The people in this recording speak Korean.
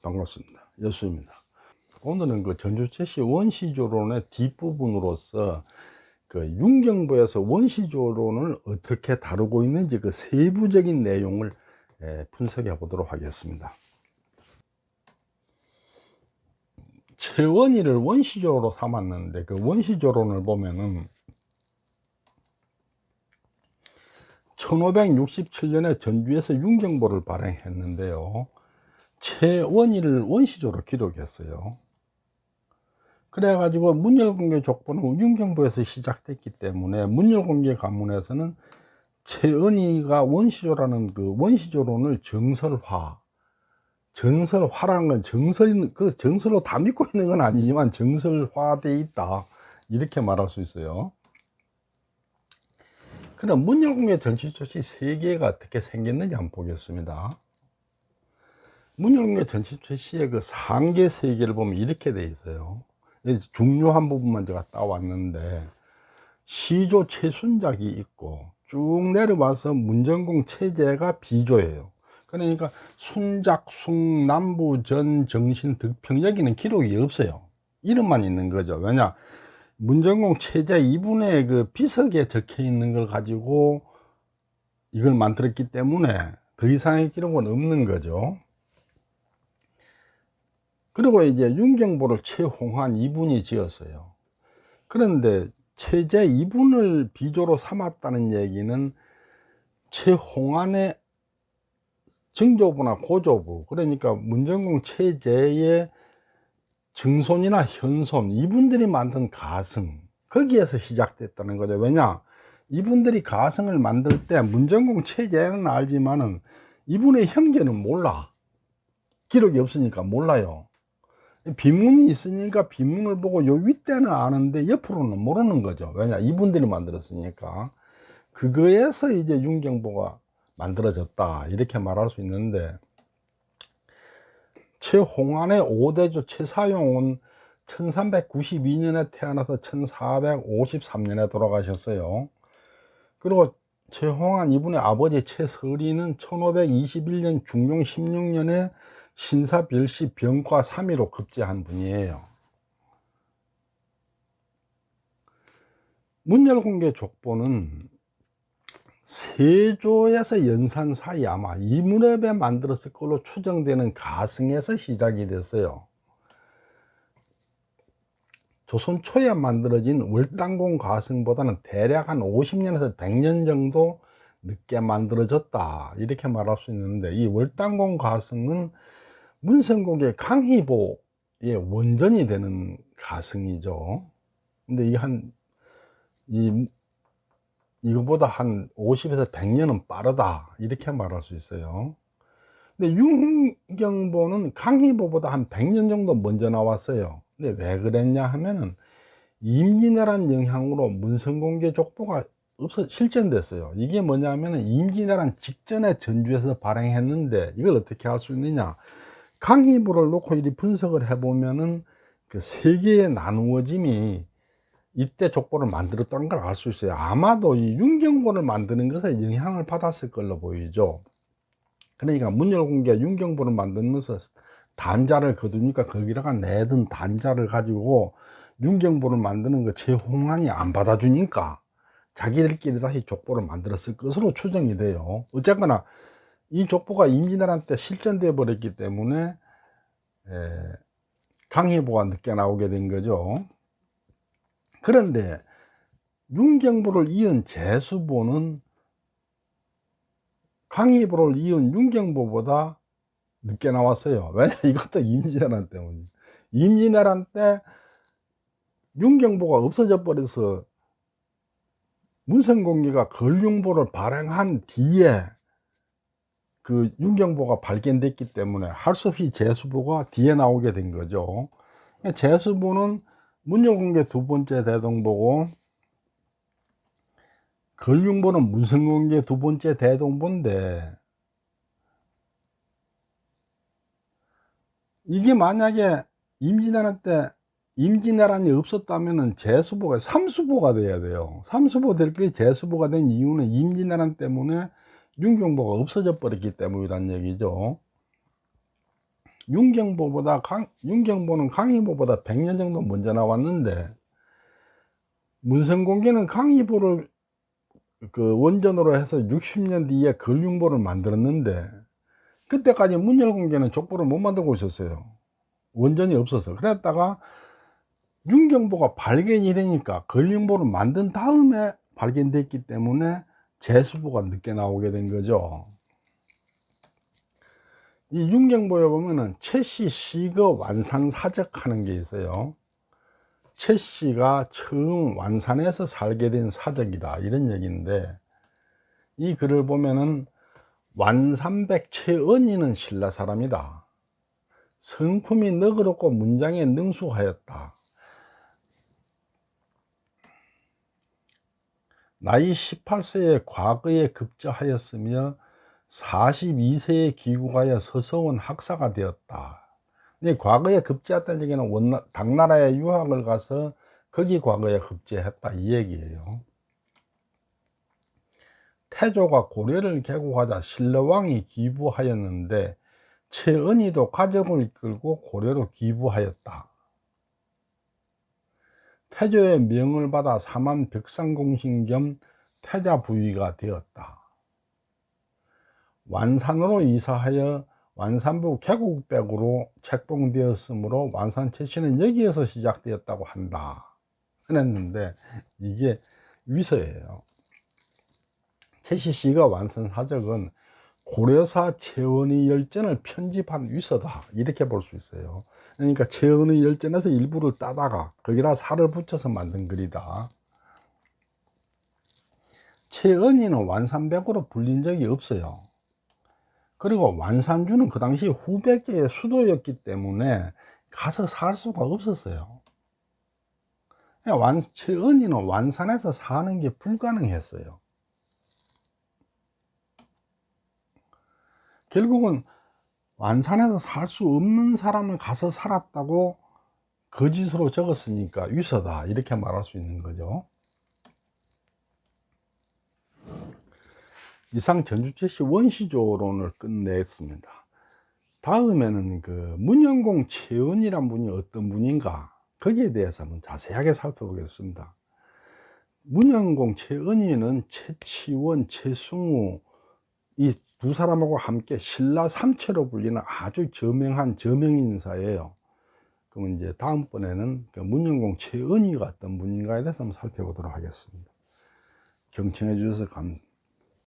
반갑습니다. 여수입니다. 오늘은 그 전주채시 원시조론의 뒷부분으로서 그 윤경부에서 원시조론을 어떻게 다루고 있는지 그 세부적인 내용을 분석해 보도록 하겠습니다. 최원희를 원시조로 삼았는데 그 원시조론을 보면은 1567년에 전주에서 윤경보를 발행했는데요. 최원희를 원시조로 기록했어요. 그래가지고 문열공개 족보는 윤경부에서 시작됐기 때문에 문열공개 가문에서는 최원희가 원시조라는 그 원시조론을 정설화라는 건 그 정설로 다 믿고 있는 건 아니지만 정설화되어 있다 이렇게 말할 수 있어요. 그럼 문열공개 전치조시 세계가 어떻게 생겼는지 한번 보겠습니다. 문열공개 전치조시의 그 상계 세계를 보면 이렇게 되어 있어요. 중요한 부분만 제가 따왔는데 시조 최순작이 있고 쭉 내려와서 문전공 체제가 비조예요. 그러니까 순작, 숭, 남부, 전, 정신, 득평 여기는 기록이 없어요. 이름만 있는 거죠. 왜냐 문전공 체제 2분의 그 비석에 적혀 있는 걸 가지고 이걸 만들었기 때문에 더 이상의 기록은 없는 거죠. 그리고 이제 윤경보를 최홍한 2분이 지었어요. 그런데 체제 2분을 비조로 삼았다는 얘기는 최홍한의 증조부나 고조부, 그러니까 문전공 체제의 증손이나 현손, 이분들이 만든 가승, 거기에서 시작됐다는 거죠. 왜냐 이분들이 가승을 만들 때 문전공 체제는 알지만은 이분의 형제는 몰라. 기록이 없으니까 몰라요. 비문이 있으니까 비문을 보고 요 윗대는 아는데 옆으로는 모르는 거죠. 왜냐 이분들이 만들었으니까. 그거에서 이제 윤경보가 만들어졌다 이렇게 말할 수 있는데, 최홍안의 5대조 최사용은 1392년에 태어나서 1453년에 돌아가셨어요. 그리고 최홍안 이분의 아버지 최서리는 1521년 중종 16년에 신사별시 병과 3위로 급제한 분이에요. 문열공개 족보는 세조에서 연산 사이 아마 이 무렵에 만들었을 걸로 추정되는 가승에서 시작이 됐어요. 조선 초에 만들어진 월당공 가승보다는 대략 한 50년에서 100년 정도 늦게 만들어졌다 이렇게 말할 수 있는데, 이 월당공 가승은 문성공의 강희보의 원전이 되는 가승이죠. 근데 이거보다 한 50에서 100년은 빠르다 이렇게 말할 수 있어요. 근데 윤경보는 강희보보다 한 100년 정도 먼저 나왔어요. 근데 왜 그랬냐 하면은 임진왜란 영향으로 문성공개 족보가 실전됐어요. 이게 뭐냐면은 임진왜란 직전에 전주에서 발행했는데, 이걸 어떻게 할 수 있느냐, 강희보를 놓고 이리 분석을 해보면은 그 세 개의 나누어짐이 이때 족보를 만들었다는 걸 알 수 있어요. 아마도 이 윤경보를 만드는 것에 영향을 받았을 걸로 보이죠. 그러니까 문열공개가 윤경보를 만들면서 단자를 거두니까 거기다가 내든 단자를 가지고 윤경보를 만드는 거 최홍안이 안 받아주니까 자기들끼리 다시 족보를 만들었을 것으로 추정이 돼요. 어쨌거나 이 족보가 임진왜란 때 실전돼 버렸기 때문에 강희보가 늦게 나오게 된 거죠. 그런데 윤경보를 이은 제수보는 강희보를 이은 윤경보보다 늦게 나왔어요. 왜냐 이것도 임진왜란 때문이에요. 임진왜란 때 윤경보가 없어져 버려서 문성공개가 걸륭보를 발행한 뒤에 그 윤경보가 발견됐기 때문에 할 수 없이 제수보가 뒤에 나오게 된 거죠. 제수보는 문열공개 두 번째 대동보고 걸륭보는 문성공개 두 번째 대동보인데, 이게 만약에 임진왜란 때 임진왜란이 없었다면은 제수보가 삼수보가 돼야 돼요. 삼수보 될 게 제수보가 된 이유는 임진왜란 때문에 윤경보가 없어져 버렸기 때문이란 얘기죠. 윤경보는 강희보다 100년 정도 먼저 나왔는데, 문성공개는 강희보를 그 원전으로 해서 60년 뒤에 걸융보를 만들었는데, 그때까지 문열공개는 족보를 못 만들고 있었어요. 원전이 없어서. 그랬다가 윤경보가 발견이 되니까 걸융보를 만든 다음에 발견됐기 때문에 제수보가 늦게 나오게 된 거죠. 이 윤경보에 보면은 최씨 시거 완산 사적 하는 게 있어요. 최씨가 처음 완산해서 살게 된 사적이다, 이런 얘기인데, 이 글을 보면은 완산백 최언이는 신라 사람이다. 성품이 너그럽고 문장에 능수하였다. 나이 18세에 과거에 급제하였으며 42세에 귀국하여 서서원 학사가 되었다. 근데 과거에 급제했다는 얘기는 당나라에 유학을 가서 거기 과거에 급제했다, 이 얘기예요. 태조가 고려를 개국하자 신라왕이 기부하였는데 최은희도 가족을 이끌고 고려로 기부하였다. 태조의 명을 받아 사만 벽상공신 겸 태자부위가 되었다. 완산으로 이사하여 완산부 개국백으로 책봉되었으므로 완산 최씨는 여기에서 시작되었다고 한다. 그랬는데 이게 위서예요. 최씨 씨가 완산 사적은 고려사 최은희 열전을 편집한 위서다, 이렇게 볼 수 있어요. 그러니까 최은희 열전에서 일부를 따다가 거기다 살을 붙여서 만든 글이다. 최은희는 완산백으로 불린 적이 없어요. 그리고 완산주는 그 당시 후백제의 수도였기 때문에 가서 살 수가 없었어요. 최은희는 완산에서 사는 게 불가능했어요. 결국은 완산에서 살 수 없는 사람을 가서 살았다고 거짓으로 적었으니까 위서다, 이렇게 말할 수 있는 거죠. 이상 전주최씨 원시조론을 끝냈습니다. 다음에는 그 문영공 최은이란 분이 어떤 분인가, 거기에 대해서 한번 자세하게 살펴보겠습니다. 문영공 최은이는 최치원, 최승우 이 두 사람하고 함께 신라 삼체로 불리는 아주 저명한 저명인사예요. 그럼 이제 다음번에는 그 문영공 최은희가 어떤 분인가에 대해서 한번 살펴보도록 하겠습니다. 경청해 주셔서 감사합니다.